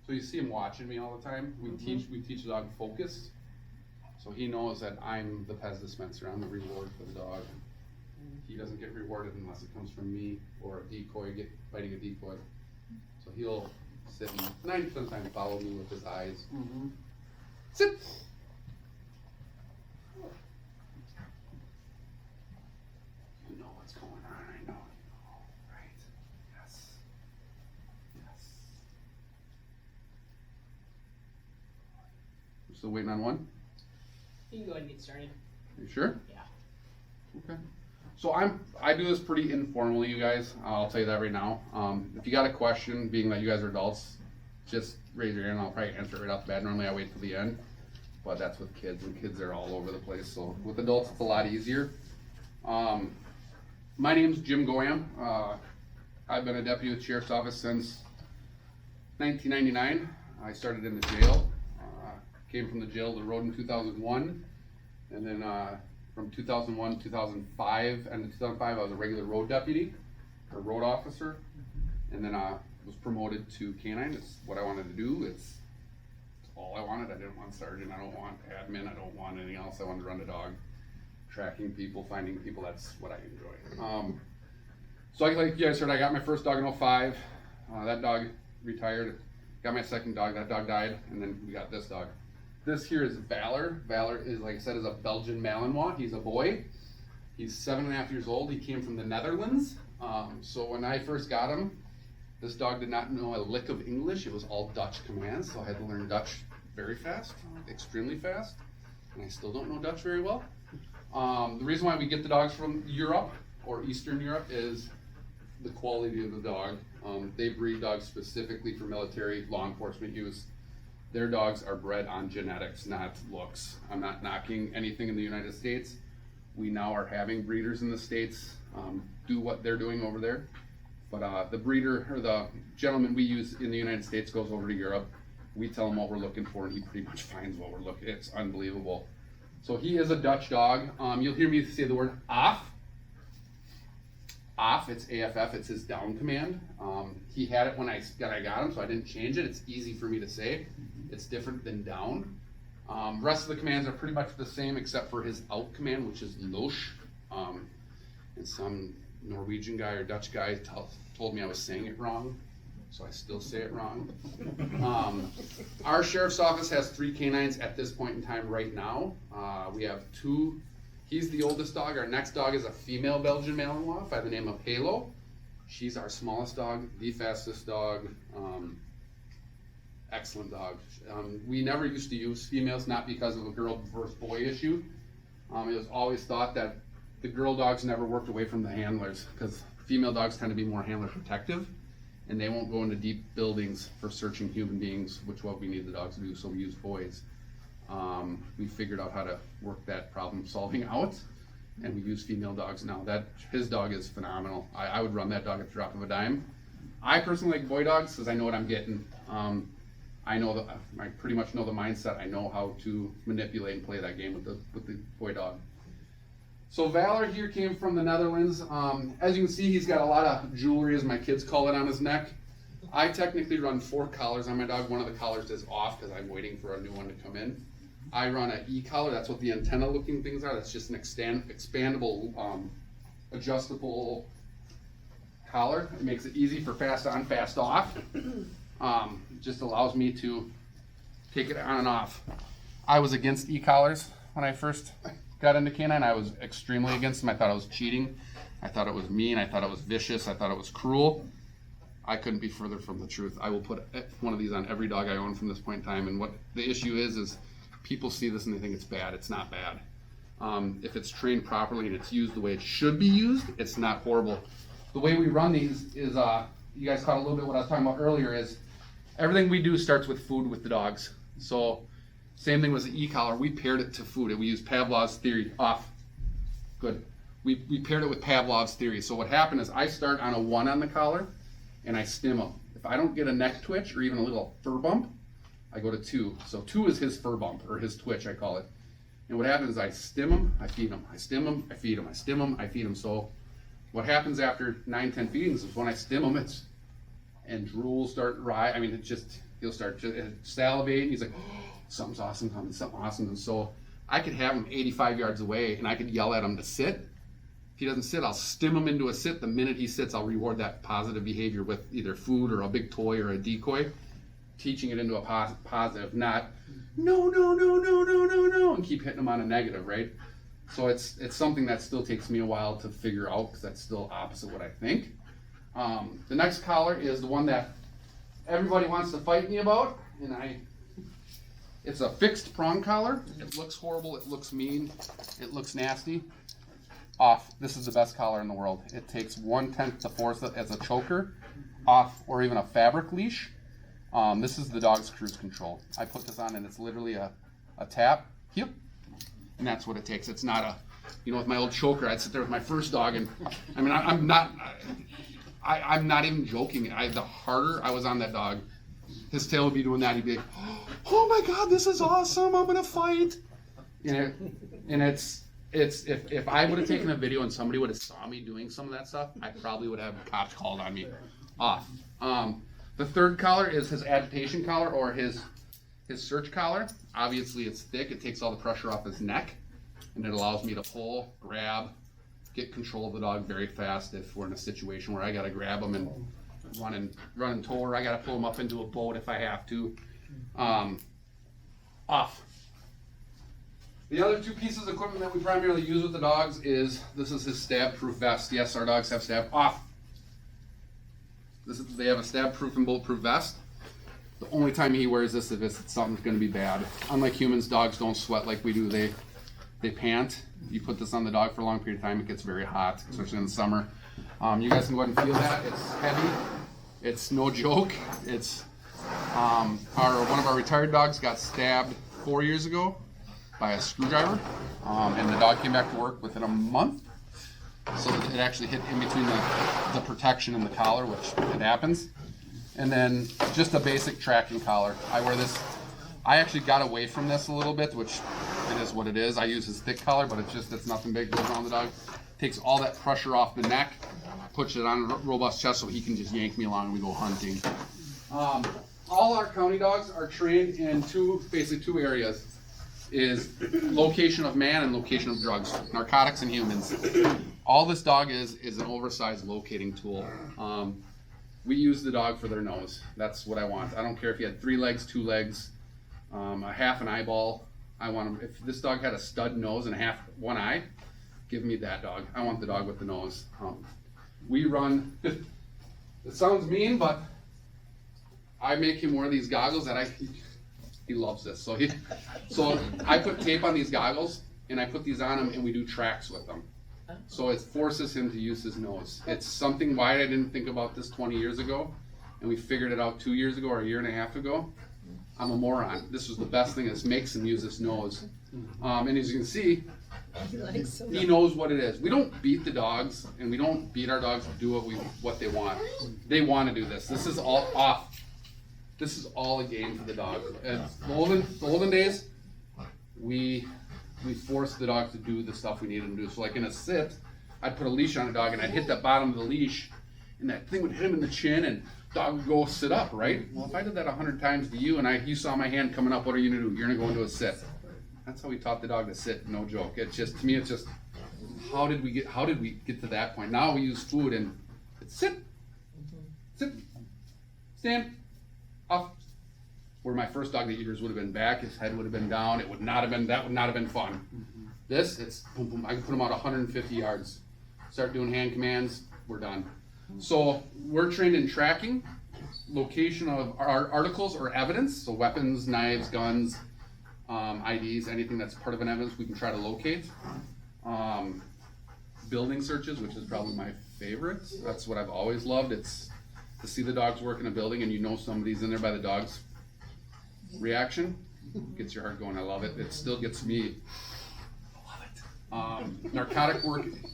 So you see him watching me all the time. We teach the dog focus. So he knows that I'm the Pez dispenser. I'm the reward for the dog. He doesn't get rewarded unless it comes from me or a decoy, biting a decoy. So he'll sit and 90% of the time follow me with his eyes. Sit! You know what's going on, I know you know, right? Yes. Yes. We're still waiting on one? You can go ahead and get started. Are you sure? Yeah. Okay. So I do this pretty informally, you guys. I'll tell you that right now. If you got a question, being that you guys are adults, just raise your hand and I'll probably answer it right off the bat. Normally I wait till the end, but that's with kids, and kids are all over the place. So with adults, it's a lot easier. My name's Jim Goyam. I've been a deputy with the Sheriff's Office since 1999. I started in the jail. Came from the jail to the road in 2001, and then from 2001 to 2005, and in 2005 I was a regular road deputy, or road officer, and then was promoted to canine. It's what I wanted to do. It's all I wanted. I didn't want sergeant, I don't want admin, I don't want anything else. I wanted to run the dog, tracking people, finding people. That's what I enjoy. So like you guys heard, I got my first dog in 2005. That dog retired. Got my second dog, that dog died, and then we got this dog. This here is Valor. Valor is, like I said, is a Belgian Malinois. He's a boy. He's 7.5 years old. He came from the Netherlands. So when I first got him, this dog did not know a lick of English. It was all Dutch commands, so I had to learn Dutch very fast, extremely fast. And I still don't know Dutch very well. The reason why we get the dogs from Europe or Eastern Europe is the quality of the dog. They breed dogs specifically for military, law enforcement use. Their dogs are bred on genetics, not looks. I'm not knocking anything in the United States. We now are having breeders in the States do what they're doing over there. But the breeder, or the gentleman we use in the United States, goes over to Europe. We tell him what we're looking for, and he pretty much finds what we're looking. It's unbelievable. So he is a Dutch dog. You'll hear me say the word "af." Off, it's AFF, it's his down command. He had it when I got him, so I didn't change it. It's easy for me to say. It's different than down. Rest of the commands are pretty much the same except for his out command, which is Losh. And some Norwegian guy or Dutch guy told me I was saying it wrong, so I still say it wrong. Our Sheriff's Office has 3 canines at this point in time right now. We have 2. He's the oldest dog. Our next dog is a female Belgian Malinois by the name of Halo. She's our smallest dog, the fastest dog. Excellent dog. We never used to use females, not because of a girl versus boy issue. It was always thought that the girl dogs never worked away from the handlers, because female dogs tend to be more handler protective, and they won't go into deep buildings for searching human beings, which is what we need the dogs to do, so we use boys. We figured out how to work that problem solving out, and we use female dogs now. His dog is phenomenal. I would run that dog at the drop of a dime. I personally like boy dogs because I know what I'm getting. I pretty much know the mindset. I know how to manipulate and play that game with the boy dog. So Valor here came from the Netherlands. As you can see, he's got a lot of jewelry, as my kids call it, on his neck. I technically run 4 collars on my dog. One of the collars is off because I'm waiting for a new one to come in. I run an E-collar. That's what the antenna looking things are. That's just an expandable, adjustable collar. It makes it easy for fast on, fast off. Just allows me to take it on and off. I was against E-collars when I first got into canine. I was extremely against them. I thought it was cheating. I thought it was mean. I thought it was vicious. I thought it was cruel. I couldn't be further from the truth. I will put one of these on every dog I own from this point in time. And what the issue is people see this and they think it's bad. It's not bad. If it's trained properly and it's used the way it should be used, it's not horrible. The way we run these is, you guys caught a little bit what I was talking about earlier, is everything we do starts with food with the dogs. So same thing with the E-collar. We paired it to food. We use Pavlov's theory. Off. Good. We paired it with Pavlov's theory. So what happened is I start on a 1 on the collar and I stim him. If I don't get a neck twitch or even a little fur bump, I go to 2. So 2 is his fur bump, or his twitch, I call it. And what happens is I stim him, I feed him. I stim him, I feed him. I stim him, I feed him. So what happens after 9, 10 feedings is when I stim him, it's and drool start rise. I mean, he'll start salivating. He's like, oh, something's awesome coming, something awesome. And so I could have him 85 yards away, and I could yell at him to sit. If he doesn't sit, I'll stim him into a sit. The minute he sits, I'll reward that positive behavior with either food or a big toy or a decoy, teaching it into a positive, not no, and keep hitting him on a negative, right? So it's something that still takes me a while to figure out, because that's still opposite what I think. The next collar is the one that everybody wants to fight me about, and it's a fixed prong collar. It looks horrible, it looks mean, it looks nasty. Off. This is the best collar in the world. It takes 1/10 to force it as a choker, off, or even a fabric leash. This is the dog's cruise control. I put this on and it's literally a tap, yep, and that's what it takes. It's not a, with my old choker, I'd sit there with my first dog, and I mean, I'm not even joking. The harder I was on that dog, his tail would be doing that. He'd be like, oh my God, this is awesome, I'm gonna fight. And it's if I would have taken a video and somebody would have saw me doing some of that stuff, I probably would have cops called on me. Off. The third collar is his agitation collar, or his search collar. Obviously it's thick, it takes all the pressure off his neck, and it allows me to pull, grab, get control of the dog very fast if we're in a situation where I gotta grab him and run and tow, or I gotta pull him up into a boat if I have to. Off. The other two pieces of equipment that we primarily use with the dogs is, this is his stab-proof vest. Yes, our dogs have stab. Off. They have a stab-proof and bulletproof vest. The only time he wears this is if something's going to be bad. Unlike humans, dogs don't sweat like we do. They pant. You put this on the dog for a long period of time, it gets very hot, especially in the summer. You guys can go ahead and feel that. It's heavy. It's no joke. It's one of our retired dogs got stabbed 4 years ago by a screwdriver, and the dog came back to work within a month. So it actually hit in between the protection and the collar, which it happens. And then just a basic tracking collar. I wear this. I actually got away from this a little bit, which it is what it is. I use this thick collar, but it's nothing big goes on the dog. Takes all that pressure off the neck, puts it on a robust chest so he can just yank me along and we go hunting. All our county dogs are trained in basically two areas. Is location of man and location of drugs, narcotics and humans. All this dog is an oversized locating tool. We use the dog for their nose. That's what I want. I don't care if he had 3 legs, 2 legs, a half an eyeball. I want him. If this dog had a stud nose and one eye, give me that dog. I want the dog with the nose. We run. It sounds mean, but I make him wear these goggles that he loves this. So I put tape on these goggles and I put these on him and we do tracks with them. So it forces him to use his nose. It's something why I didn't think about this 20 years ago, and we figured it out 2 years ago or a year and a half ago. I'm a moron. This was the best thing. This makes him use his nose. And as you can see, he knows what it is. We don't beat the dogs, and we don't beat our dogs to do what they want. They want to do this. This is all off. This is all a game for the dog. In the olden days, we forced the dog to do the stuff we needed him to do. So like in a sit, I'd put a leash on a dog and I'd hit the bottom of the leash and that thing would hit him in the chin and dog would go sit up, right? Well, if I did that 100 times to you and you saw my hand coming up, what are you gonna do? You're gonna go into a sit. That's how we taught the dog to sit, no joke. It's just, to me, it's just, how did we get to that point? Now we use food and it's sit, stand, up. Where my first dog, the eaters would have been back, his head would have been down, that would not have been fun. This, it's boom, boom, I can put him out 150 yards. Start doing hand commands, we're done. So we're trained in tracking, location of our articles or evidence, so weapons, knives, guns, IDs, anything that's part of an evidence we can try to locate. Building searches, which is probably my favorite. That's what I've always loved. It's to see the dogs work in a building and you know somebody's in there by the dog's reaction. Gets your heart going. I love it. It still gets me. I love it.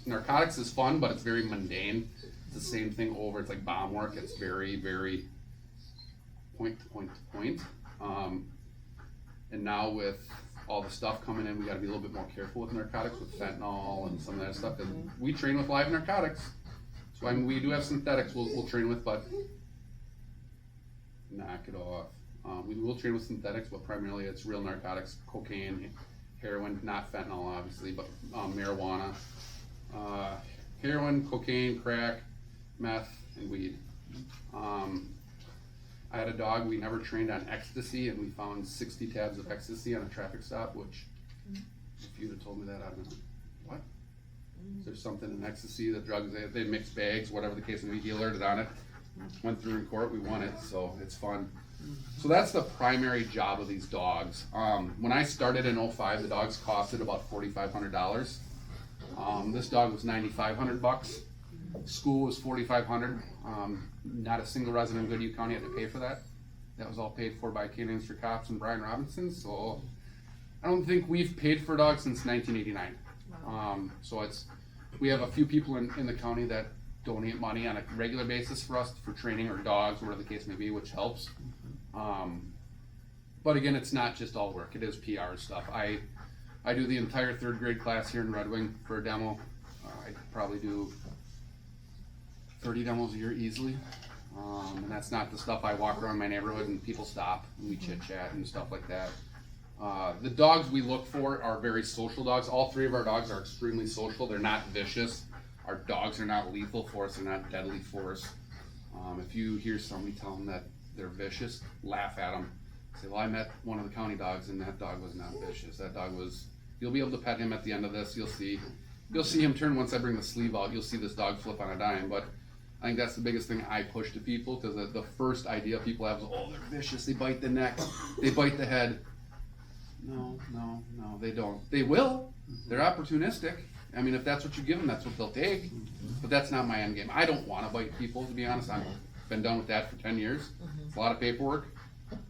Narcotics is fun, but it's very mundane. It's the same thing over. It's like bomb work. It's very, very point to point to point. And now with all the stuff coming in, we got to be a little bit more careful with narcotics, with fentanyl and some of that stuff. And we train with live narcotics. So I mean, we do have synthetics we'll train with, but knock it off. We will train with synthetics, but primarily it's real narcotics, cocaine, heroin, not fentanyl obviously, but marijuana, heroin, cocaine, crack, meth, and weed. I had a dog, we never trained on ecstasy, and we found 60 tabs of ecstasy on a traffic stop, which if you'd have told me that, I'd have been, what? There's something in ecstasy, the drugs, they mix bags, whatever the case may be, he alerted on it, went through in court, we won it, so it's fun. So that's the primary job of these dogs. When I started in 05, the dogs costed about $4,500. This dog was $9,500. School was $4,500. Not a single resident in Goodhue County had to pay for that. That was all paid for by Canadians for Cops and Brian Robinson. So I don't think we've paid for dogs since 1989. So we have a few people in the county that donate money on a regular basis for us for training or dogs, whatever the case may be, which helps. But again, it's not just all work, it is PR stuff. I do the entire 3rd grade class here in Red Wing for a demo. I probably do 30 demos a year easily. And that's not the stuff I walk around my neighborhood and people stop and we chit chat and stuff like that. The dogs we look for are very social dogs. All 3 of our dogs are extremely social. They're not vicious. Our dogs are not lethal for us, they're not deadly for us. If you hear somebody tell them that they're vicious, laugh at them. Say, well, I met one of the county dogs and that dog was not vicious. That dog was, you'll be able to pet him at the end of this, you'll see him turn once I bring the sleeve out, you'll see this dog flip on a dime. But I think that's the biggest thing I push to people, because the first idea people have is, oh, they're vicious, they bite the neck, they bite the head. No, they don't. They will, they're opportunistic. I mean, if that's what you give them, that's what they'll take. But that's not my end game. I don't want to bite people, to be honest. I've been done with that for 10 years. It's a lot of paperwork.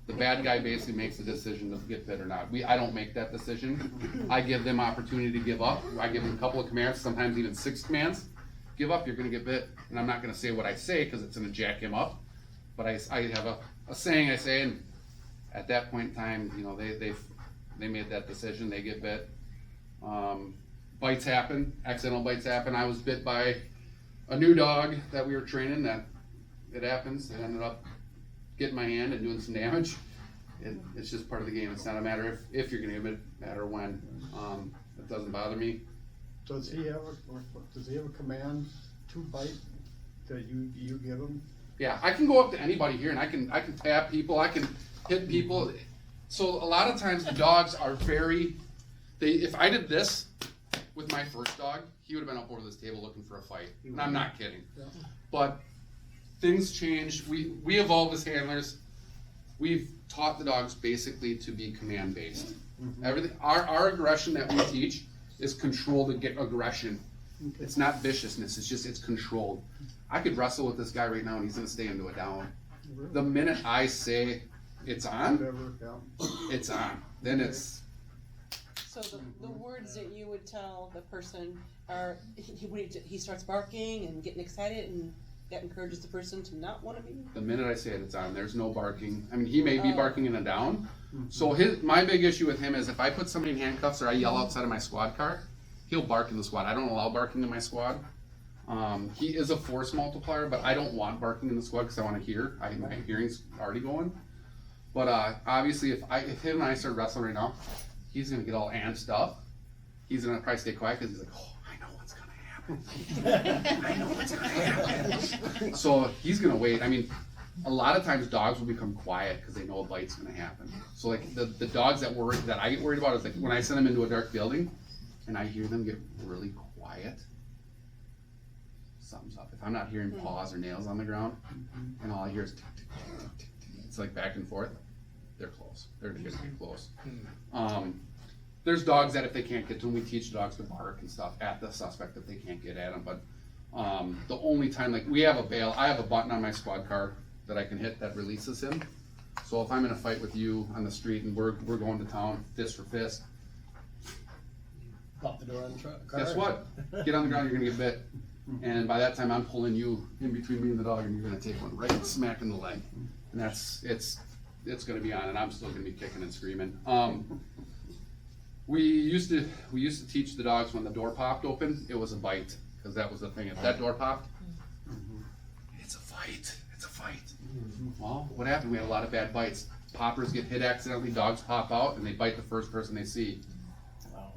The bad guy basically makes the decision to get bit or not. I don't make that decision. I give them opportunity to give up. I give them a couple of commands, sometimes even 6 commands. Give up, you're gonna get bit. And I'm not gonna say what I say because it's gonna jack him up. But I have a saying I say, and at that point in time, you know, they made that decision, they get bit. Bites happen, accidental bites happen. I was bit by a new dog that we were training, that it happens. It ended up getting my hand and doing some damage. It's just part of the game. It's not a matter if you're gonna get bit, matter when. It doesn't bother me. Does he have a command to bite that you give him? Yeah, I can go up to anybody here and I can tap people, I can hit people. So a lot of times the dogs are if I did this with my first dog, he would have been up over this table looking for a fight. And I'm not kidding. Yeah. But things changed. We evolved as handlers. We've taught the dogs basically to be command based. Everything, our aggression that we teach is controlled aggression. It's not viciousness, it's controlled. I could wrestle with this guy right now and he's gonna stay into a down. The minute I say it's on, Whatever, yeah. it's on. Then it's, So the words that you would tell the person are, when he starts barking and getting excited, and that encourages the person to not wanna be? the minute I say it, it's on. There's no barking. I mean, he may be barking in a down. So my big issue with him is if I put somebody in handcuffs or I yell outside of my squad car, he'll bark in the squad. I don't allow barking in my squad. He is a force multiplier, but I don't want barking in the squad because I want to hear. My hearing's already going. But obviously, if him and I start wrestling right now, he's gonna get all antsed up. He's gonna probably stay quiet because he's like, oh, I know what's gonna happen. I know what's gonna happen. So he's gonna wait. I mean, a lot of times dogs will become quiet because they know a bite's gonna happen. So like the dogs that I get worried about is like when I send them into a dark building and I hear them get really quiet, something's up. If I'm not hearing paws or nails on the ground and all I hear is tick, tick, tick, tick, tick, tick, it's like back and forth, they're close. They're gonna get close. There's dogs that if they can't get to them, we teach dogs to bark and stuff at the suspect if they can't get at them. But the only time, like we have a bail, I have a button on my squad car that I can hit that releases him. So if I'm in a fight with you on the street and we're going to town, fist for fist, Pop the door on the truck. guess what? Get on the ground, you're gonna get bit. And by that time, I'm pulling you in between me and the dog, and you're gonna take one right smack in the leg. And it's gonna be on, and I'm still gonna be kicking and screaming. We used to teach the dogs when the door popped open, it was a bite, because that was the thing. If that door popped, it's a fight. It's a fight. Well, what happened? We had a lot of bad bites. Poppers get hit accidentally, dogs pop out, and they bite the first person they see.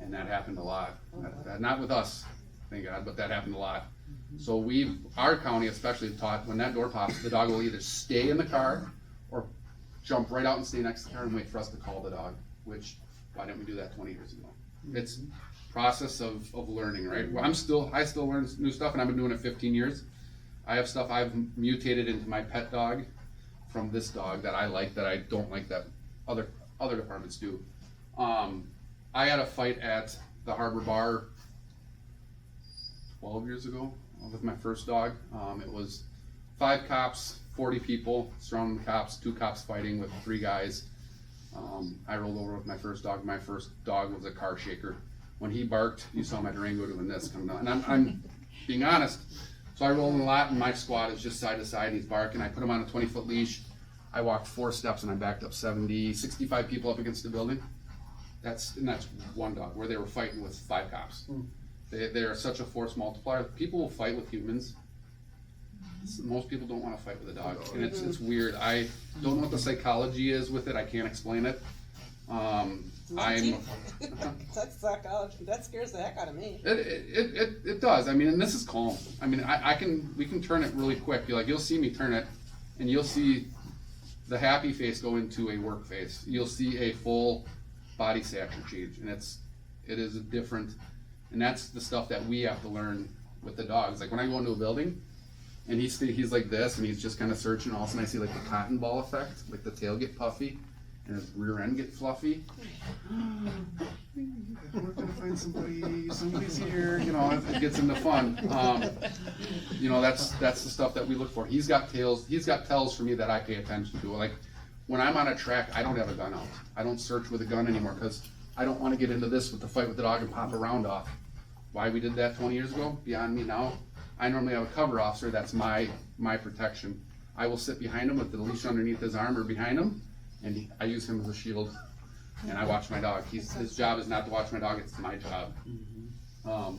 And that happened a lot. Not with us, thank God, but that happened a lot. So our county especially taught, when that door pops, the dog will either stay in the car or jump right out and stay next to the car and wait for us to call the dog, which, why didn't we do that 20 years ago? It's process of learning, right? Well, I still learn new stuff, and I've been doing it 15 years. I have stuff I've mutated into my pet dog from this dog that I like, that I don't like that other departments do. I had a fight at the Harbor Bar 12 years ago with my first dog. It was 5 cops, 40 people surrounding the cops, 2 cops fighting with 3 guys. I rolled over with my first dog. My first dog was a car shaker. When he barked, you saw my Durango doing this coming down. And I'm being honest. So I roll in a lot, and my squad is just side to side. He's barking. I put him on a 20-foot leash. I walked 4 steps, and I backed up 65 people up against the building. That's one dog, where they were fighting with 5 cops. They are such a force multiplier. People will fight with humans. Most people don't want to fight with a dog, and it's weird. I don't know what the psychology is with it. I can't explain it. That's psychology. That scares the heck out of me. It does. I mean, and this is calm. I mean, we can turn it really quick. You'll see me turn it, and you'll see the happy face go into a work face. You'll see a full body stature change, and it is a different. And that's the stuff that we have to learn with the dogs. Like when I go into a building, and he's like this, and he's just kind of searching. All of a sudden, I see like the cotton ball effect, like the tail get puffy, and his rear end get fluffy. We're gonna find somebody's here. It gets into fun. That's the stuff that we look for. He's got tells for me that I pay attention to. Like when I'm on a track, I don't have a gun out. I don't search with a gun anymore because I don't want to get into this with the fight with the dog and pop a round off. Why we did that 20 years ago, beyond me now. I normally have a cover officer. That's my protection. I will sit behind him with the leash underneath his arm or behind him, and I use him as a shield. And I watch my dog. His job is not to watch my dog, it's my job.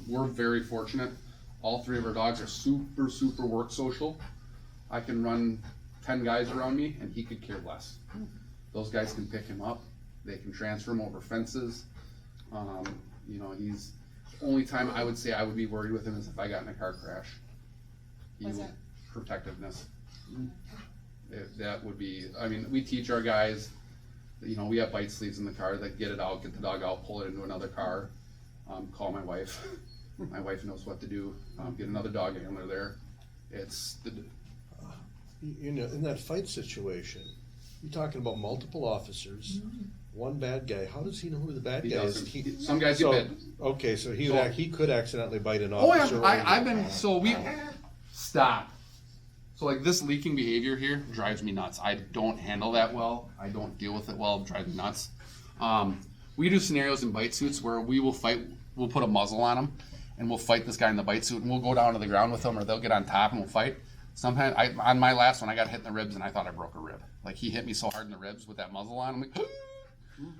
We're very fortunate. All 3 of our dogs are super work social. I can run 10 guys around me, and he could care less. Those guys can pick him up. They can transfer him over fences. He's the only time I would say I would be worried with him is if I got in a car crash. Why's that? Protectiveness. That would be, we teach our guys, we have bite sleeves in the car that get the dog out, pull it into another car, call my wife. My wife knows what to do, get another dog handler there. In that fight situation, you're talking about multiple officers, one bad guy. How does he know who the bad He guy doesn't. is? Some guys get bit. Okay, so he So- he could accidentally bite an Oh officer. yeah, stop. So like this leaking behavior here drives me nuts. I don't handle that well. I don't deal with it well. It drives me nuts. We do scenarios in bite suits where we will fight. We'll put a muzzle on him, and we'll fight this guy in the bite suit, and we'll go down to the ground with him, or they'll get on top and we'll fight. Sometimes on my last one, I got hit in the ribs, and I thought I broke a rib. Like he hit me so hard in the ribs with that muzzle on. I'm like,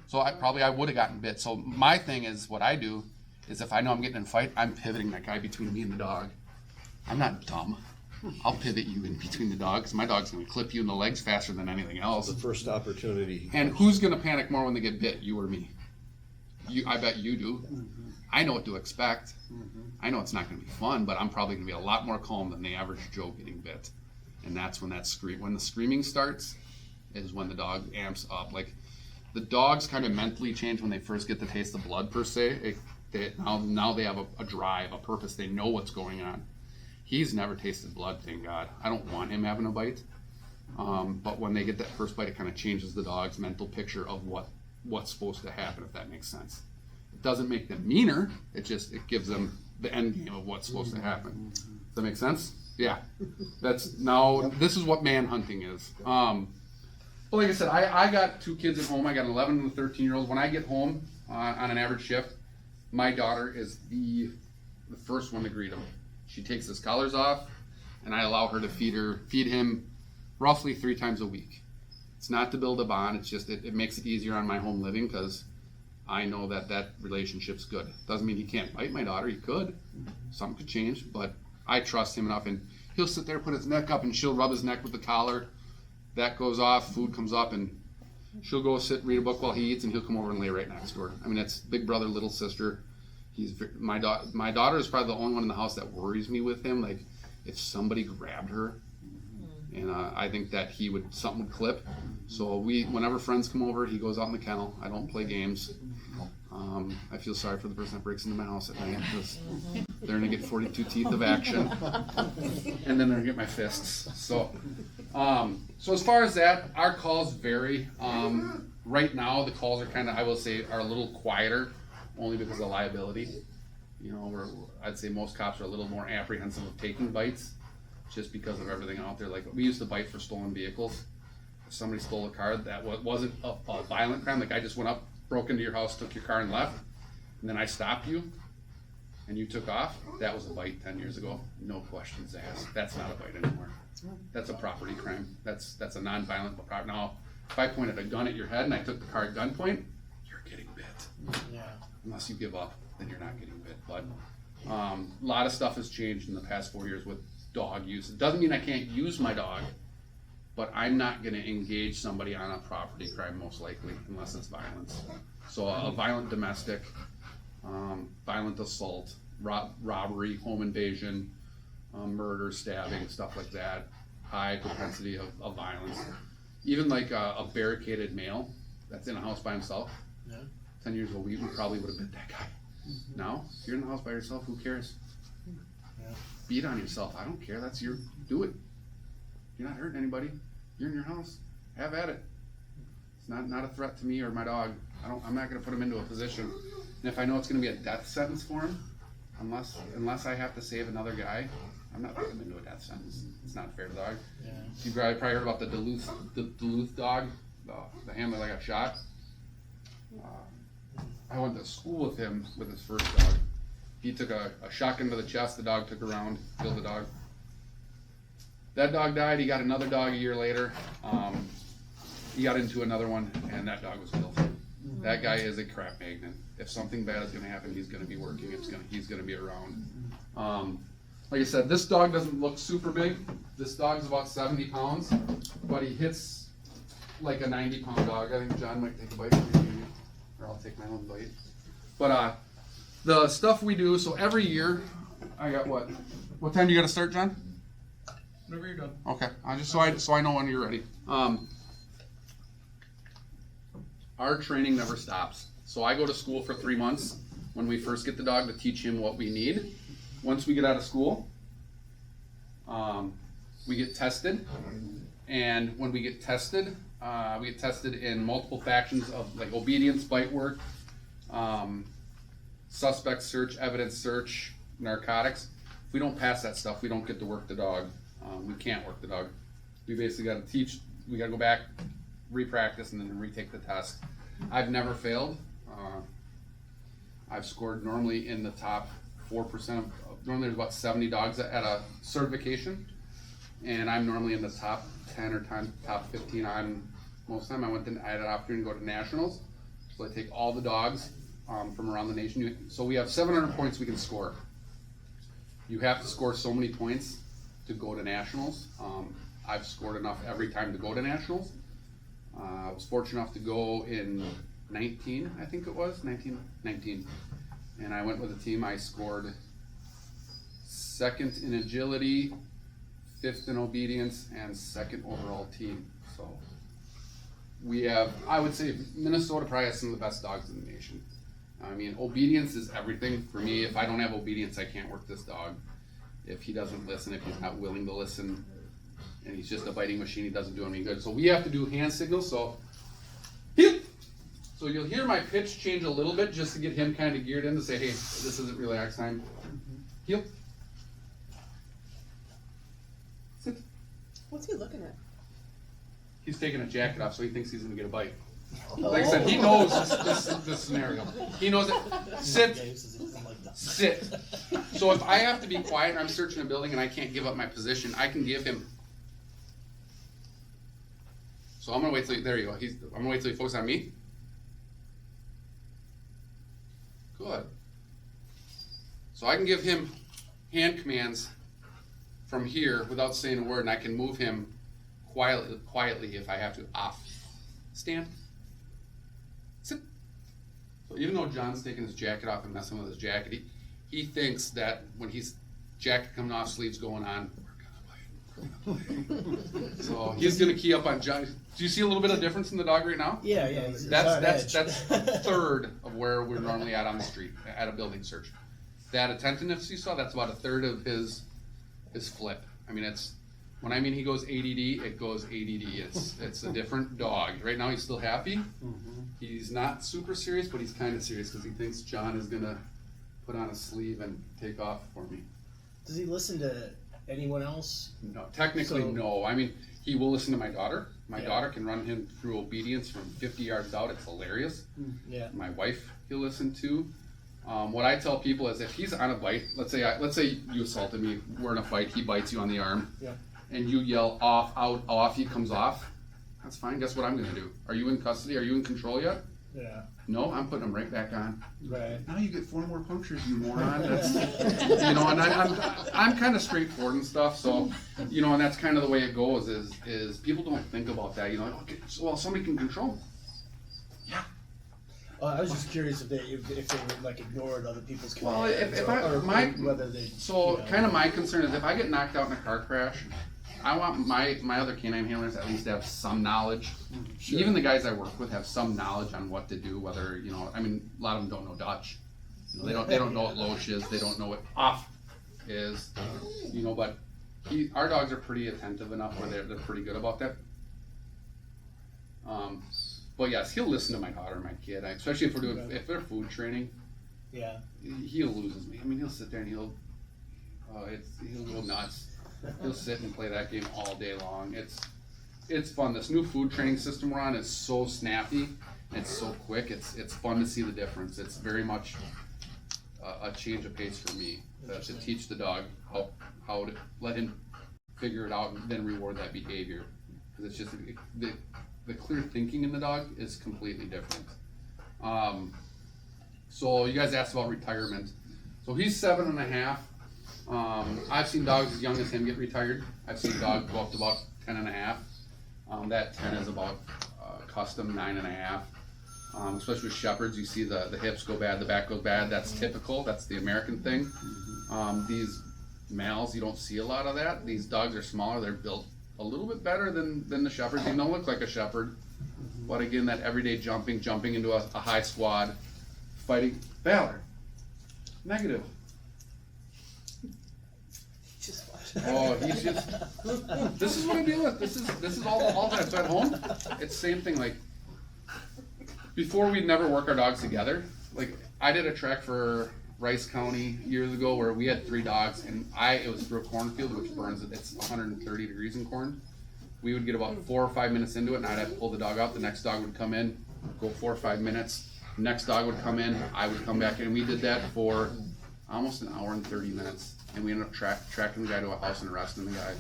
so I would have gotten bit. So my thing is, what I do is if I know I'm getting in a fight, I'm pivoting that guy between me and the dog. I'm not dumb. I'll pivot you in between the dogs. My dog's gonna clip you in the legs faster than anything else. The first opportunity. And who's gonna panic more when they get bit, you or me? I bet you do. I know what to expect. I know it's not gonna be fun, but I'm probably gonna be a lot more calm than the average Joe getting bit. And that's when when the screaming starts, is when the dog amps up. Like the dogs kind of mentally change when they first get the taste of blood per se. Now they have a drive, a purpose. They know what's going on. He's never tasted blood, thank God. I don't want him having a bite. But when they get that first bite, it kind of changes the dog's mental picture of what's supposed to happen, if that makes sense. It doesn't make them meaner. It gives them the end game of what's supposed to happen. Does that make sense? Yeah. This is what man hunting is. But like I said, I got 2 kids at home. I got an 11 and a 13-year-old. When I get home on an average shift, my daughter is the first one to greet him. She takes his collars off, and I allow her to feed him roughly 3 times a week. It's not to build a bond. It's just it makes it easier on my home living because I know that relationship's good. Doesn't mean he can't bite my daughter. He could. Something could change, but I trust him enough, and he'll sit there, put his neck up, and she'll rub his neck with the collar. that goes off, food comes up, and she'll go sit, read a book while he eats, and he'll come over and lay right next to her. I mean, it's big brother, little sister. My daughter is probably the only one in the house that worries me with him. Like, if somebody grabbed her, and I think that something would clip. So whenever friends come over, he goes out in the kennel. I don't play games. I feel sorry for the person that breaks into my house at night because they're gonna get 42 teeth of action, and then they're gonna get my fists. So as far as that, our calls vary. Right now, the calls are I will say, are a little quieter, only because of liability. You know, I'd say most cops are a little more apprehensive of taking bites, just because of everything out there. Like, we used to bite for stolen vehicles. If somebody stole a car that wasn't a violent crime, like I just went up, broke into your house, took your car and left, and then I stopped you, and you took off, that was a bite 10 years ago. No questions asked. That's not a bite anymore. That's a property crime. That's a non-violent property. Now, if I pointed a gun at your head and I took the car at gunpoint, you're getting bit. Yeah. Unless you give up, then you're not getting bit. But a lot of stuff has changed in the past 4 years with dog use. It doesn't mean I can't use my dog, but I'm not gonna engage somebody on a property crime most likely, unless it's violence. So a violent domestic, violent assault, robbery, home invasion, murder, stabbing, stuff like that, high propensity of violence. Even like a barricaded male that's in a house by himself. Yeah. 10 years ago, we probably would have bit that guy. Now, if you're in the house by yourself, who cares? Yeah. Beat on yourself. I don't care. Do it. You're not hurting anybody. You're in your house. Have at it. It's not a threat to me or my dog. I'm not gonna put him into a position. And if I know it's gonna be a death sentence for him, unless I have to save another guy, I'm not putting him into a death sentence. It's not fair to the dog. Yeah. You probably heard about the Duluth dog, the handler that got shot. I went to school with him with his first dog. He took a shotgun to the chest, the dog took a round, killed the dog. That dog died, he got another dog a year later. He got into another one, and that dog was killed. That guy is a crap magnet. If something bad is gonna happen, he's gonna be working, he's gonna be around. Like I said, this dog doesn't look super big. This dog's about 70 pounds, but he hits like a 90-pound dog. I think John might take a bite from you, or I'll take my own bite. But the stuff we do, so every year, I got what time do you gotta start, John? Whenever you're done. Okay, just so I know when you're ready. Our training never stops. So I go to school for 3 months when we first get the dog to teach him what we need. Once we get out of school, we get tested, and when we get tested in multiple factions of like obedience, bite work, suspect search, evidence search, narcotics. If we don't pass that stuff, we don't get to work the dog. We can't work the dog. We basically got to teach. We got to go back, re-practice, and then retake the test. I've never failed. I've scored normally in the top 4%. Normally there's about 70 dogs at a certification, and I'm normally in the top 10 or top 15 on most of the time. I had an opportunity to go to nationals, so I take all the dogs from around the nation. So we have 700 points we can score. You have to score so many points to go to nationals. I've scored enough every time to go to nationals. I was fortunate enough to go in 19, I think it was, 19. And I went with a team. I scored 2nd in agility, 5th in obedience, and 2nd overall team. So we have, I would say Minnesota probably has some of the best dogs in the nation. I mean, obedience is everything for me. If I don't have obedience, I can't work this dog. If he doesn't listen, if he's not willing to listen, and he's just a biting machine, he doesn't do any good. So we have to do hand signals. So you'll hear my pitch change a little bit just to get him kind of geared in to say, hey, this isn't relax time. Heel. Sit. What's he looking at? He's taking a jacket off, so he thinks he's gonna get a bite. Like I said, he knows this scenario. He knows it. Sit. So if I have to be quiet and I'm searching a building and I can't give up my position, I can give him. So I'm gonna wait till there you go. I'm gonna wait till he focuses on me. Good. So I can give him hand commands from here without saying a word, and I can move him quietly if I have to off stand. Sit. So even though John's taking his jacket off and messing with his jacket, he thinks that when he's jacket coming off, sleeves going on, we're gonna play. So he's gonna key up on John. Do you see a little bit of difference in the dog right now? Yeah, he's on That's edge. third of where we're normally at on the street at a building search. That attentiveness you saw, that's about a third of his flip. I mean, when I mean he goes ADD, it goes ADD. It's a different dog. Right now he's still happy. He's not super serious, but he's kind of serious because he thinks John is gonna put on a sleeve and take off for me. Does he listen to anyone else? No, technically So- no. I mean, he will listen to my daughter. My Yeah. daughter can run him through obedience from 50 yards out. It's hilarious. Yeah. My wife he'll listen to. What I tell people is if he's on a bite, let's say you assaulted me, we're in a fight, he bites you on the arm, Yeah. and you yell off, out, off, he comes off. That's fine. Guess what I'm gonna do? Are you in custody? Are you in control yet? Yeah. No, I'm putting him right back on. Right. Now you get 4 more punctures, you moron. That's, and I'm kind of straightforward and stuff. So, and that's kind of the way it goes. Is people don't think about that. Okay, well, somebody can control. I was just curious if they would like ignored other people's Well, commands, if I- or my- whether they. So, kind of my concern is if I get knocked out in a car crash, I want my other canine handlers at least to have some knowledge. Sure. Even the guys I work with have some knowledge on what to do. Whether I mean, a lot of them don't know Dutch. They don't know what loach is. They don't know what off is. But our dogs are pretty attentive enough where they're pretty good about that. But yes, he'll listen to my daughter and my kid, especially if they're food training. Yeah. He loses me. I mean, he'll sit there and he'll go nuts. He'll sit and play that game all day long. It's fun. This new food training system we're on is so snappy. It's so quick. It's fun to see the difference. It's very much a change of pace for me to teach the dog how to let him figure it out and then reward that behavior. Because it's just the clear thinking in the dog is completely different. So you guys asked about retirement. So he's 7.5. I've seen dogs as young as him get retired. I've seen dogs go up to about 10.5. That 10 is about custom 9.5. Especially with shepherds, you see the hips go bad, the back goes bad. That's typical. That's the American thing. These males, you don't see a lot of that. These dogs are smaller. They're built a little bit better than the shepherds. They don't look like a shepherd. But again, that everyday jumping into a high squad, fighting. Valor. Negative. Just watch. Oh, he's just. This is what I deal with. This is all that. So at home, it's the same thing. Like before, we'd never work our dogs together. Like I did a track for Rice County years ago where we had 3 dogs, and it was through a cornfield which burns. It's 130 degrees in corn. We would get about 4 or 5 minutes into it, and I'd have to pull the dog out. The next dog would come in, go 4 or 5 minutes. Next dog would come in, I would come back in, and we did that for almost an hour and 30 minutes. And we ended up tracking the guy to a house and arresting the guy.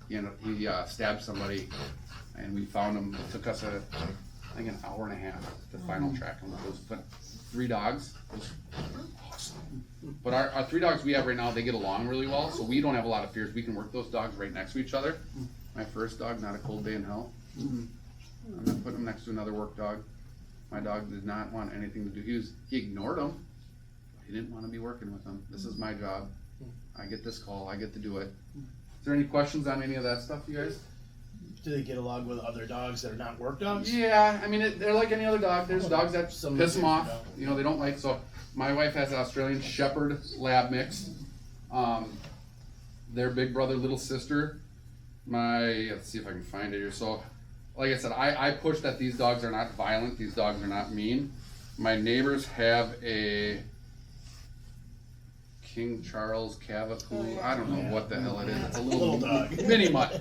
He stabbed somebody, and we found him. It took us I think an hour and a half to final track him. But 3 dogs. It was awesome. But our 3 dogs we have right now, they get along really well, so we don't have a lot of fears. We can work those dogs right next to each other. My first dog, not a cold day in hell. I'm not putting him next to another work dog. My dog did not want anything to do. He ignored him. He didn't want to be working with him. This is my job. I get this call. I get to do it. Is there any questions on any of that stuff, you guys? Do they get along with other dogs that are not work dogs? Yeah, I mean, they're like any other dog. There's dogs that Some piss them things off. don't. They don't like. So my wife has an Australian Shepherd Lab mix. Their big brother, little sister. Let's see if I can find it here. So, like I said, I push that these dogs are not violent. These dogs are not mean. My neighbors have a King Charles Cavapoo. Oh, yeah. I don't know what the hell it is. It's a Little dog. mini mutt.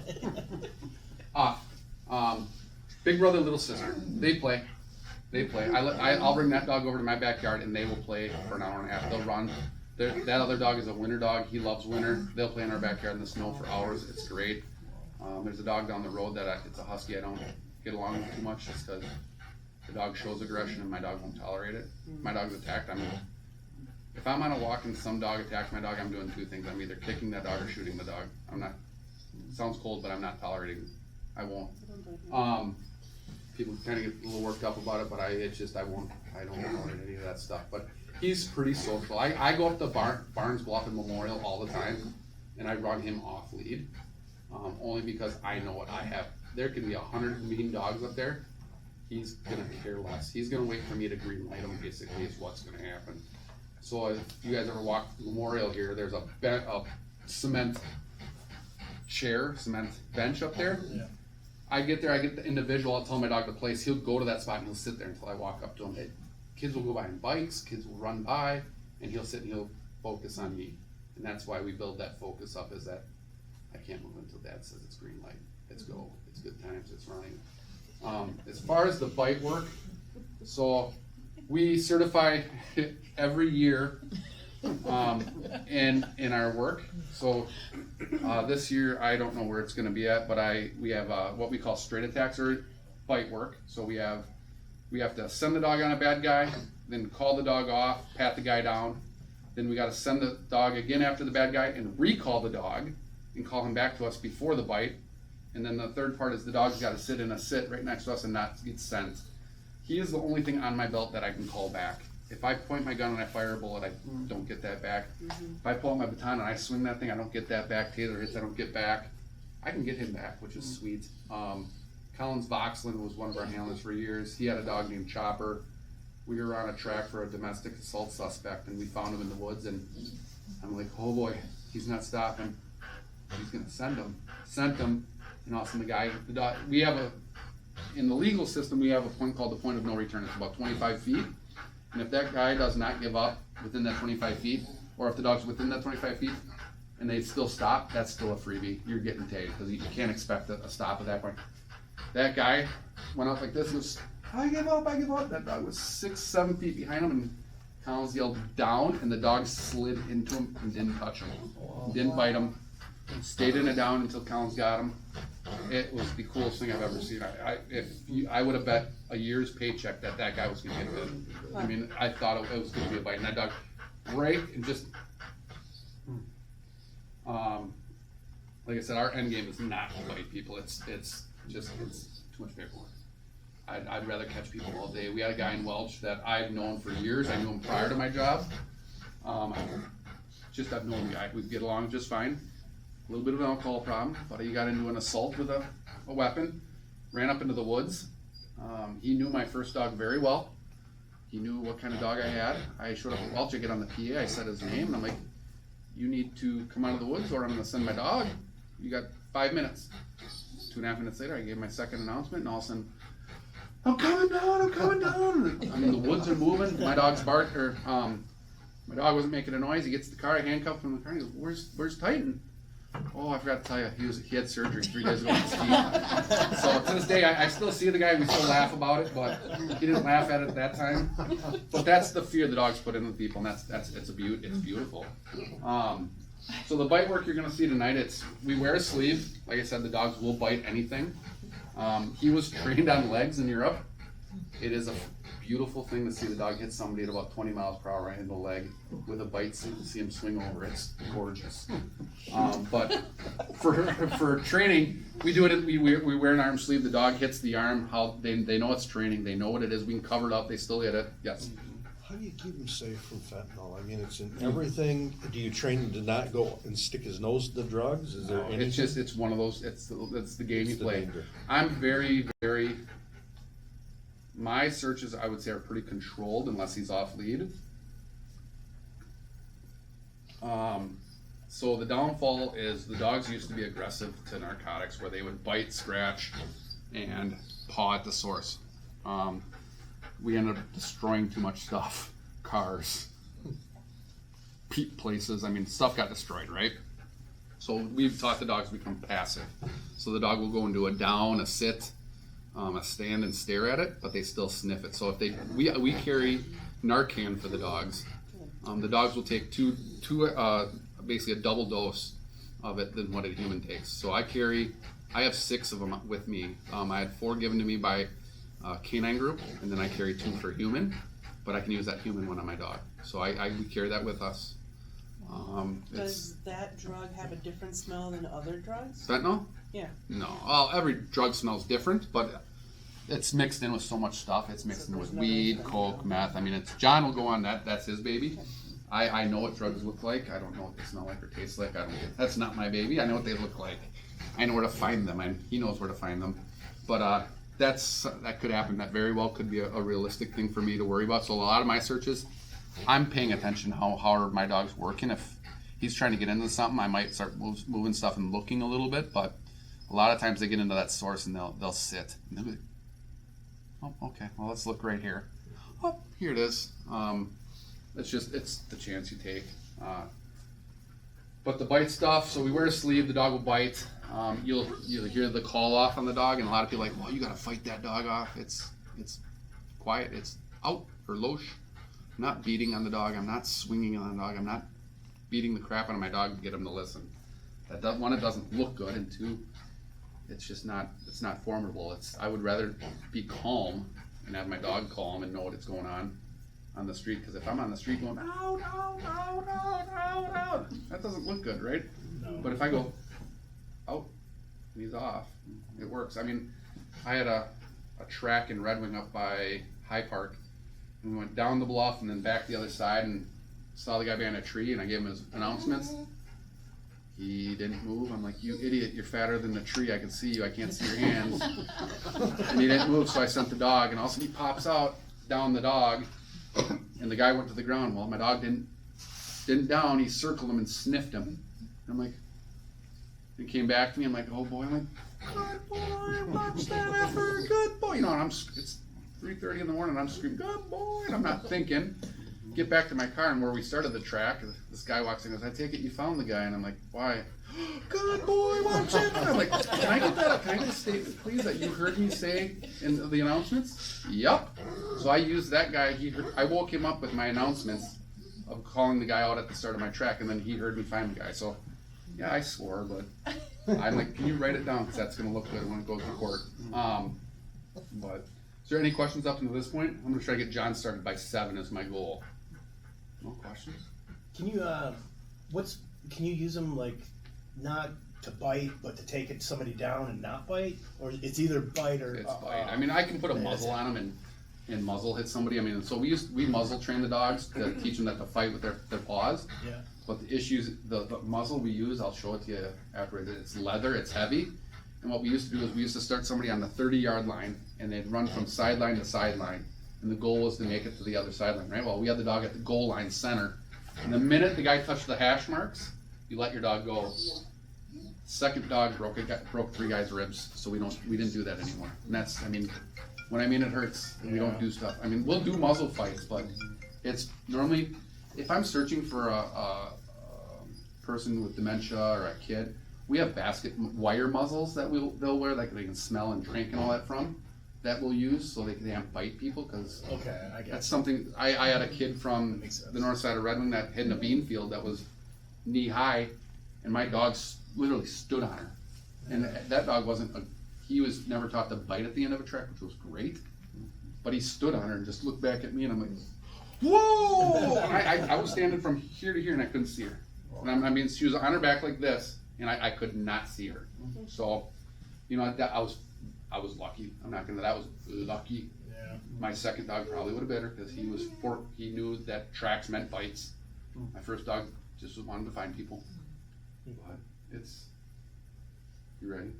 Big brother, little sister. They play. I'll bring that dog over to my backyard and they will play for an hour and a half. They'll run. That other dog is a winter dog. He loves winter. They'll play in our backyard in the snow for hours. It's great. There's a dog down the road it's a husky I don't get along with too much just because the dog shows aggression and my dog won't tolerate it. My dog's attacked. If I'm on a walk and some dog attacks my dog, I'm doing 2 things. I'm either kicking that dog or shooting the dog. Sounds cold, but I'm not tolerating I won't. I don't blame you. People kind of get a little worked up about it, but I don't want any of that stuff. But he's pretty social. I go up to Barnes Bluff and Memorial all the time, and I run him off lead, only because I know what I have. There can be 100 mean dogs up there. He's gonna care less. He's gonna wait for me to green light him, basically, is what's gonna happen. So if you guys ever walk Memorial here, there's a cement chair, cement bench up there. Yeah. I get there, I get the individual, I'll tell my dog the place, he'll go to that spot and he'll sit there until I walk up to him. Kids will go by on bikes, kids will run by, and he'll sit and he'll focus on me. And that's why we build that focus up, is that I can't move until dad says it's green light. It's go, it's good times, it's running. As far as the bite work, so we certify every year in our work. So this year, I don't know where it's gonna be at, but we have what we call straight attacks or bite work. So we have to send the dog on a bad guy, then call the dog off, pat the guy down. Then we gotta send the dog again after the bad guy and recall the dog and call him back to us before the bite. And then the third part is the dog's gotta sit in a sit right next to us and not get sent. He is the only thing on my belt that I can call back. If I point my gun and I fire a bullet, I don't get that back. If I pull out my baton and I swing that thing, I don't get that back. Taylor hits, I don't get back. I can get him back, which is sweet. Collins Voxland was one of our handlers for years. He had a dog named Chopper. We were on a track for a domestic assault suspect, and we found him in the woods, and I'm like, oh boy, he's not stopping. He's gonna send him. Sent him, and also the dog, we have in the legal system, we have a point called the point of no return. It's about 25 feet. And if that guy does not give up within that 25 feet, or if the dog's within that 25 feet, and they still stop, that's still a freebie. You're getting tagged, because you can't expect a stop at that point. That guy went out like this and was, I give up. That dog was 6-7 feet behind him, and Collins yelled down, and the dog slid into him and didn't touch him. Didn't bite him. Stayed in it down until Collins got him. It was the coolest thing I've ever seen. I would have bet a year's paycheck that guy was gonna get bit. I mean, I thought it was gonna be a bite, and that dog break and just, like I said, our end game is not to bite people. It's too much paperwork. I'd rather catch people all day. We had a guy in Welch that I've known for years. I knew him prior to my job. I've known the guy. We get along just fine. A little bit of an alcohol problem, but he got into an assault with a weapon, ran up into the woods. He knew my first dog very well. He knew what kind of dog I had. I showed up at Welch, I get on the PA, I said his name, and I'm like, you need to come out of the woods or I'm gonna send my dog. You got 5 minutes. 2.5 minutes later, I gave my second announcement, and all of a sudden, I'm coming down. I mean, the woods are moving, my dog wasn't making a noise. He gets in the car, I handcuff him in the car, and he goes, where's Titan? Oh, I forgot to tell you, he had surgery 3 days ago on his feet. So to this day, I still see the guy, we still laugh about it, but he didn't laugh at it at that time. But that's the fear the dogs put into people, and it's beautiful. So the bite work you're gonna see tonight, we wear a sleeve. Like I said, the dogs will bite anything. He was trained on legs in Europe. It is a beautiful thing to see the dog hit somebody at about 20 miles per hour right in the leg with a bite, so you can see him swing over. It's gorgeous. But for training, we do it. We wear an arm sleeve. The dog hits the arm. How they know it's training. They know what it is. We can cover it up. They still hit it. Yes. How do you keep him safe from fentanyl? I mean, it's in everything. Do you train him to not go and stick his nose to the drugs? Is there anything? It's one of those. It's the game you the play. danger. I'm very, very. My searches, I would say, are pretty controlled unless he's off lead. So the downfall is the dogs used to be aggressive to narcotics, where they would bite, scratch, and paw at the source. We ended up destroying too much stuff, cars, places. I mean, stuff got destroyed, right? So we've taught the dogs to become passive. So the dog will go into a down, a sit, a stand and stare at it, but they still sniff it. So if we carry Narcan for the dogs. The dogs will take basically a double dose of it than what a human takes. So I have 6 of them with me. I had 4 given to me by canine group, and then I carry 2 for human, but I can use that human one on my dog. So we carry that with us. Does that drug have a different smell than other drugs? Fentanyl? Yeah. No, well, every drug smells different, but it's mixed in with so much stuff. It's mixed in with weed, coke, meth. I mean, it's John will go on that. That's his baby. I know what drugs look like. I don't know what they smell like or taste like. That's not my baby. I know what they look like. I know where to find them. He knows where to find them. But that could happen. That very well could be a realistic thing for me to worry about. So a lot of my searches, I'm paying attention how are my dogs working. If he's trying to get into something, I might start moving stuff and looking a little bit. But a lot of times they get into that source and they'll sit. And they'll be, oh, okay. Well, let's look right here. Oh, here it is. It's the chance you take. But the bite stuff. So we wear a sleeve. The dog will bite. You'll hear the call off on the dog, and a lot of people are like, well, you gotta fight that dog off. It's quiet. It's out or losh. I'm not beating on the dog. I'm not swinging on the dog. I'm not beating the crap out of my dog to get him to listen. It doesn't look good, and two, it's just not. It's not formidable. I would rather be calm and have my dog calm and know what it's going on the street. Because if I'm on the street going out, that doesn't look good, right? No. But if I go out and he's off, it works. I mean, I had a track in Red Wing up by High Park, and we went down the bluff and then back the other side and saw the guy behind a tree, and I gave him his announcements. He didn't move. I'm like, you idiot, you're fatter than the tree. I can see you. I can't see your hands. And he didn't move, so I sent the dog, and all of a sudden he pops out down the dog, and the guy went to the ground. Well, my dog didn't down. He circled him and sniffed him. I'm like, he came back to me. I'm like, oh boy. I'm like, good boy, watch that effort, good boy. You know, and it's 3:30 in the morning. And I'm screaming, good boy. And I'm not thinking. Get back to my car, and where we started the track, this guy walks in and goes, I take it you found the guy. And I'm like, why? Good boy, watch it. I'm like, can I get that? Can I get a statement, please, that you heard me say in the announcements? Yep. So I used that guy. I woke him up with my announcements of calling the guy out at the start of my track, and then he heard me find the guy. So, yeah, I swore, but I'm like, can you write it down, because that's going to look good when it goes to court. But is there any questions up until this point? I'm going to try to get John started by 7 is my goal. No questions? Can you can you use them like not to bite, but to take somebody down and not bite, or it's either bite or It's bite. I mean, I can put a muzzle on them and muzzle hit somebody. I mean, so we muzzle train the dogs to teach them that to fight with their paws. Yeah. But the issues, the muzzle we use, I'll show it to you afterwards. It's leather, it's heavy. And what we used to do is we used to start somebody on the 30-yard line, and they'd run from sideline to sideline. And the goal was to make it to the other sideline, right? Well, we had the dog at the goal line center. And the minute the guy touched the hash marks, you let your dog go. Second dog broke 3 guys' ribs, so we didn't do that anymore. And that's, I mean, when I mean it hurts, we don't do stuff. I mean, we'll do muzzle fights, but it's normally, if I'm searching for a person with dementia or a kid, we have basket wire muzzles that they'll wear that they can smell and drink and all that from, that we'll use so they can't bite people, because Okay, I that's guess. something. I had a kid from Makes sense. the north side of Red Wing that hid in a bean field that was knee high, and my dog literally stood on her. And that dog he was never taught to bite at the end of a track, which was great. But he stood on her and just looked back at me, and I'm like, whoa! And I was standing from here to here, and I couldn't see her. And I mean, she was on her back like this, and I could not see her. So, you know, I was lucky. That was lucky. Yeah. My second dog probably would have bit her, because he knew that tracks meant bites. My first dog just wanted to find people. But you ready?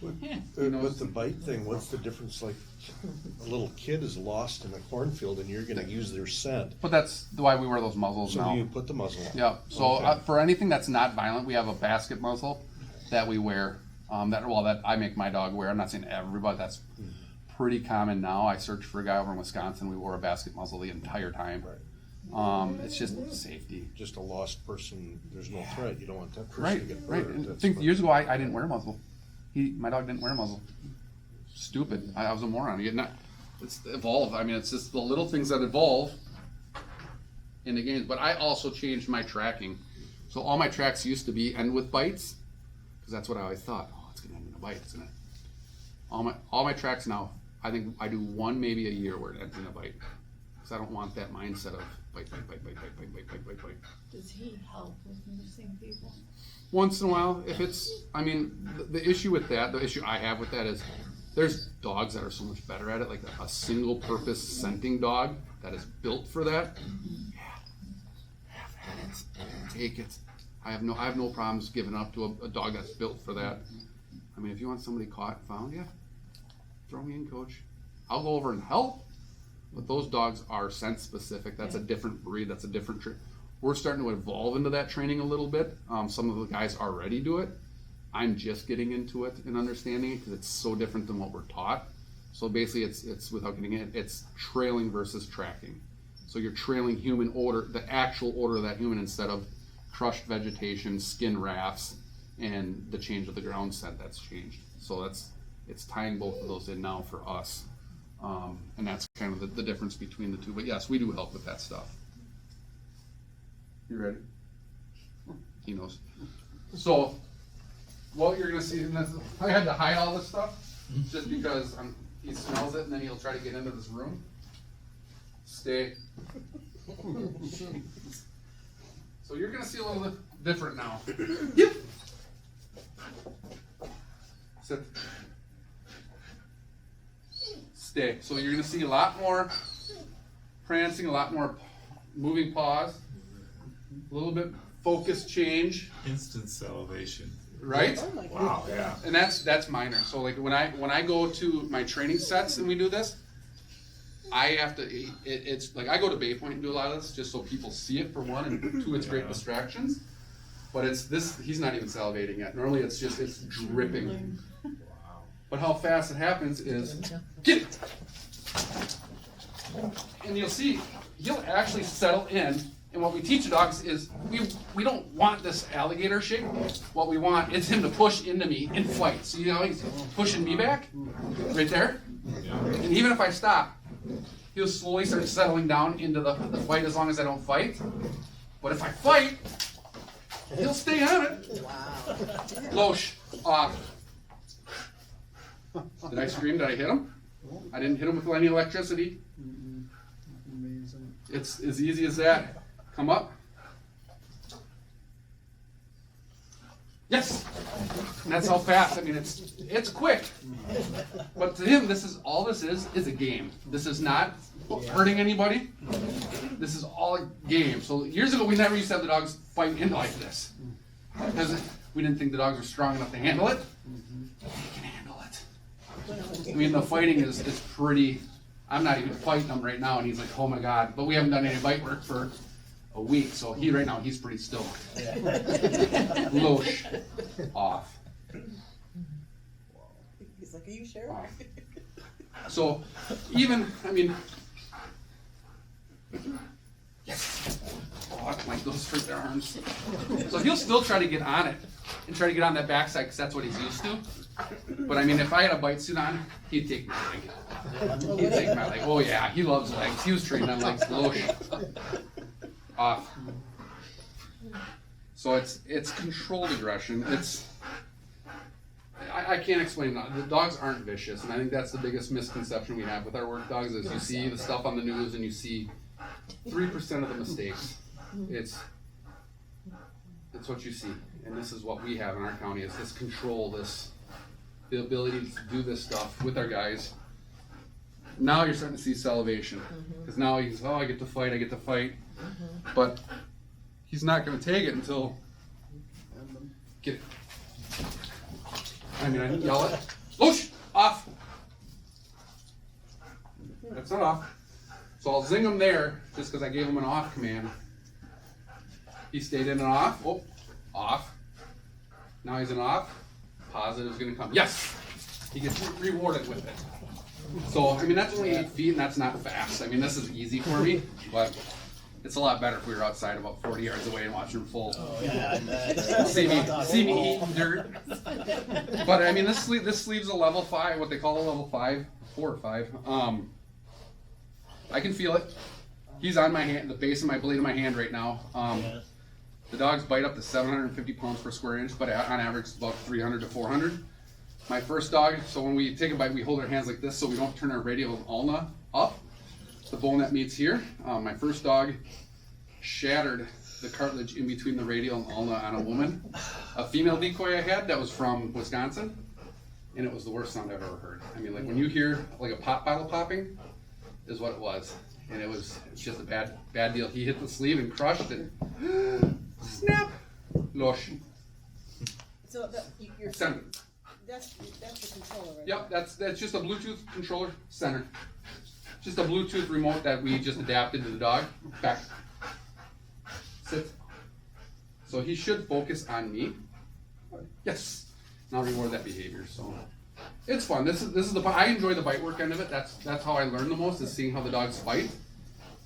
With the bite thing, what's the difference? Like, a little kid is lost in a cornfield and you're gonna use their scent. But that's why we wear those muzzles So now. you put the muzzle on. Yeah, so Okay. for anything that's not violent, we have a basket muzzle that we wear. That I make my dog wear. I'm not saying everybody. That's pretty common now. I searched for a guy over in Wisconsin. We wore a basket muzzle the entire time. It's just safety. Just a lost person, there's no threat, you don't want that person Right, to get right. hurt. And I That's think what- years ago I didn't wear a muzzle. My dog didn't wear a muzzle. Stupid. I was a moron. It's evolved. I mean, it's just the little things that evolve in the games. But I also changed my tracking. So all my tracks used to end with bites, because that's what I always thought. Oh, it's gonna end in a bite. All my tracks now, I think I do one maybe a year where it ends in a bite, because I don't want that mindset of bite, bite, bite, bite, bite, bite, bite, bite, bite, bite. Does he help with missing people? Once in a while, if it's, I mean, the issue with that, the issue I have with that is there's dogs that are so much better at it, like a single purpose scenting dog that is built for that. Yeah, have at it, take it. I have no problems giving up to a dog that's built for that. I mean, if you want somebody caught, found, yeah, throw me in, coach. I'll go over and help, but those dogs are scent specific. That's a different breed, that's a different we're starting to evolve into that training a little bit. Some of the guys already do it. I'm just getting into it and understanding it because it's so different than what we're taught. So basically it's without getting it, it's trailing versus tracking. So you're trailing human odor, the actual odor of that human, instead of crushed vegetation, skin rafts, and the change of the ground scent that's changed. So it's tying both of those in now for us. And that's kind of the difference between the two. But yes, we do help with that stuff. You ready? He knows. So, what you're gonna see in this, I had to hide all this stuff just because he smells it and then he'll try to get into this room. Stay. So you're gonna see a little bit different now. Yep. Sit. Stay. So you're gonna see a lot more prancing, a lot more moving paws. A little bit focus change, Instant salivation. right? Oh my Wow, goodness. yeah. And that's minor. So like when I go to my training sets and we do this, I have to. It's like I go to Bay Point and do a lot of this just so people see it for one, and two, it's great Yeah. distractions. But it's this. He's not even salivating yet. Normally it's dripping. But how fast it happens is get it, and you'll see he'll actually settle in. And what we teach the dogs is we don't want this alligator shape. What we want is him to push into me in flight. So you know he's pushing me back, right there. And even if I stop, he'll slowly start settling down into the fight as long as I don't fight. But if I fight, he'll stay on it. Wow. Loesch, off. Did I scream? Did I hit him? I didn't hit him with any electricity. Amazing. It's as easy as that. Come up. Yes. And that's how fast. I mean, it's quick. But to him, this is a game. This is not hurting anybody. This is all a game. So years ago, we never used to have the dogs fight in like this because we didn't think the dogs were strong enough to handle it. They can handle it. I mean, the fighting is pretty. I'm not even fighting him right now, and he's like, "Oh my god!" But we haven't done any bite work for a week, so right now he's pretty still. Loesch, off. He's like, are you sure? Wow. So even, I mean, yes. Oh, I like those for their arms. So he'll still try to get on it and try to get on that backside because that's what he's used to. But I mean, if I had a bite suit on, he'd take my leg. He'd take my leg. Oh yeah, he loves legs. He was trained on legs. Loesch. Off. So it's controlled aggression. I can't explain that. The dogs aren't vicious, and I think that's the biggest misconception we have with our work dogs is you see the stuff on the news and you see 3% of the mistakes. It's what you see, and this is what we have in our county is this control, the ability to do this stuff with our guys. Now you're starting to see salivation because now he's I get to fight, but he's not going to take it until get it. I mean, I didn't yell it. Loesch, off. That's not off. So I'll zing him there just because I gave him an off command. He stayed in and off. Oh, off. Now he's in off. Positive's going to come. Yes. He gets rewarded with it. So I mean, that's only 8 feet, and that's not fast. I mean, this is easy for me, but it's a lot better if we were outside about 40 yards away and watching him full. Oh, yeah. See me eating dirt. But I mean, this sleeve's a level 5, what they call a level 5, 4 or 5. I can feel it. He's on my hand, the base of my blade of my hand right now. The dogs bite up to 750 pounds per square inch, but on average it's about 300 to 400. My first dog, so when we take a bite, we hold our hands like this so we don't turn our radial ulna up. The bone that meets here. My first dog shattered the cartilage in between the radial and ulna on a woman. A female decoy I had that was from Wisconsin, and it was the worst sound I've ever heard. I mean, like when you hear like a pop bottle popping, is what it was, and it's just a bad deal. He hit the sleeve and crushed it. Snap, losh. So you're, Center. that's the controller, right? Yep, that's just a Bluetooth controller center. Just a Bluetooth remote that we just adapted to the dog. Back. Sit. So he should focus on me. Yes. And I'll reward that behavior. So it's fun. This is the I enjoy the bite work end of it. That's how I learn the most, is seeing how the dogs fight.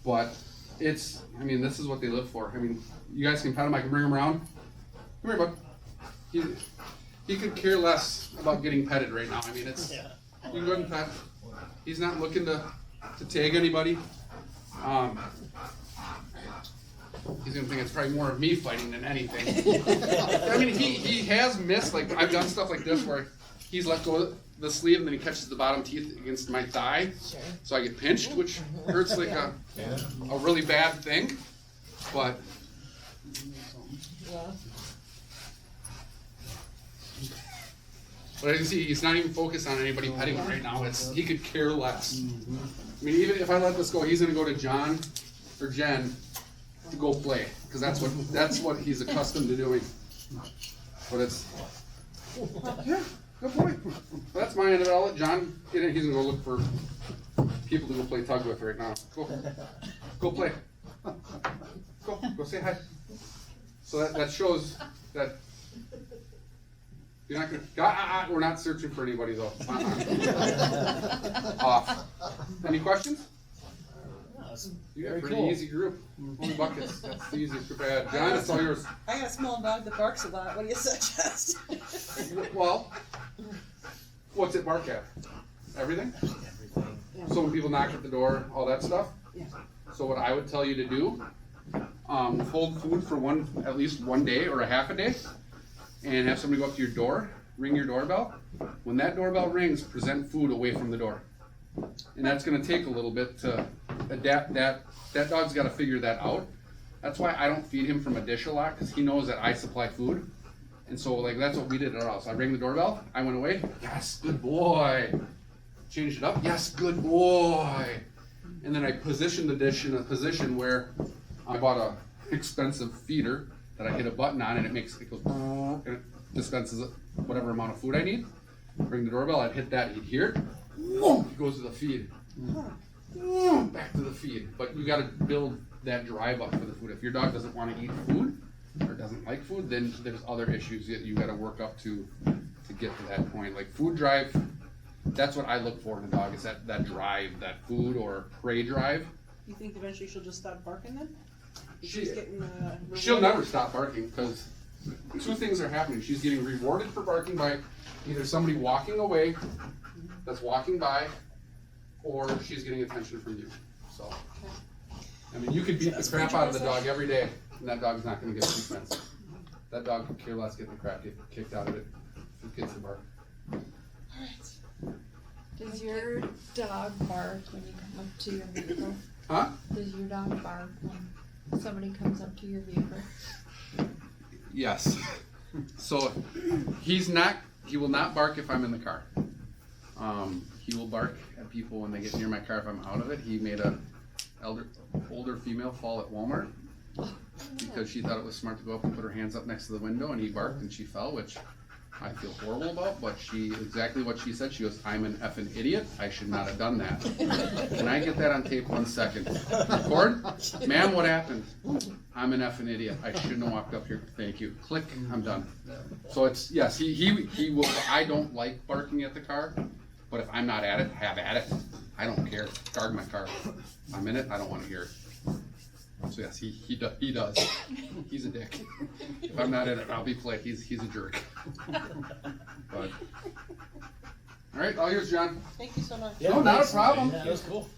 But this is what they live for. I mean, you guys can pet him. I can bring him around. Come here, bud. He could care less about getting petted right now. I mean, it's you can go ahead and pet. He's not looking to tag anybody. He's gonna think it's probably more of me fighting than anything. I mean, he has missed, like I've done stuff like this where he's let go of the sleeve and then he catches the bottom teeth against my thigh, so I get pinched, which hurts like a really bad thing. But as you can see, he's not even focused on anybody petting him right now. He could care less. I mean, even if I let this go, he's gonna go to John or Jen to go play, because that's what he's accustomed to doing. But it's good boy. That's my end of it. I'll let John get in. He's gonna go look for people to go play tug with right now. Go play. Go say hi. So that shows that you're not gonna. We're not searching for anybody though. Off. Any questions? You got a pretty easy group. Only buckets. That's the easiest group I had. John, it's all yours. I got a small dog that barks a lot. What do you suggest? Well, what's it bark at? Everything? So when people knock at the door, all that stuff? Yeah. So what I would tell you to do, hold food for at least one day or a half a day, and have somebody go up to your door, ring your doorbell. When that doorbell rings, present food away from the door. And that's gonna take a little bit to adapt. That dog's gotta figure that out. That's why I don't feed him from a dish a lot, because he knows that I supply food. And so like that's what we did at our house. I rang the doorbell, I went away, yes, good boy. Changed it up, yes, good boy. And then I positioned the dish in a position where I bought a expensive feeder that I hit a button on and it goes and it dispenses whatever amount of food I need. Ring the doorbell, I'd hit that, he'd hear it. He goes to the feed. Back to the feed. But you gotta build that drive up for the food. If your dog doesn't want to eat food or doesn't like food, then there's other issues that you gotta work up to get to that point. Like food drive, that's what I look for in a dog, is that drive, that food or prey drive. You think eventually she'll just stop barking then? If She- she's getting, She'll rewarded? never stop barking, because two things are happening. She's getting rewarded for barking by either somebody walking away that's walking by, or she's getting attention from you. So, I mean, you could beat the crap out of the dog every day, and that dog's not gonna get treatments. That dog could care less getting the crap kicked out of it if it gets the bark. Does your dog bark when you come up to your vehicle? Huh? Does your dog bark when somebody comes up to your vehicle? Yes. So he will not bark if I'm in the car. He will bark at people when they get near my car if I'm out of it. He made a older female fall at Walmart because she thought it was smart to go up and put her hands up next to the window, and he barked and she fell, which I feel horrible about, but exactly what she said. She goes, "I'm an effing idiot. I should not have done that." Can I get that on tape 1 second? Record? Ma'am, what happened? I'm an effing idiot. I shouldn't have walked up here. Thank you. Click. I'm done. So it's, yes, he will. I don't like barking at the car, but if I'm not at it, have at it. I don't care. Guard my car. If I'm in it, I don't want to hear it. So yes, he does. He's a dick. If I'm not in it, I'll be played. He's a jerk. But all right, all yours, John. Thank you so much. No, not a problem. Yeah, that was cool.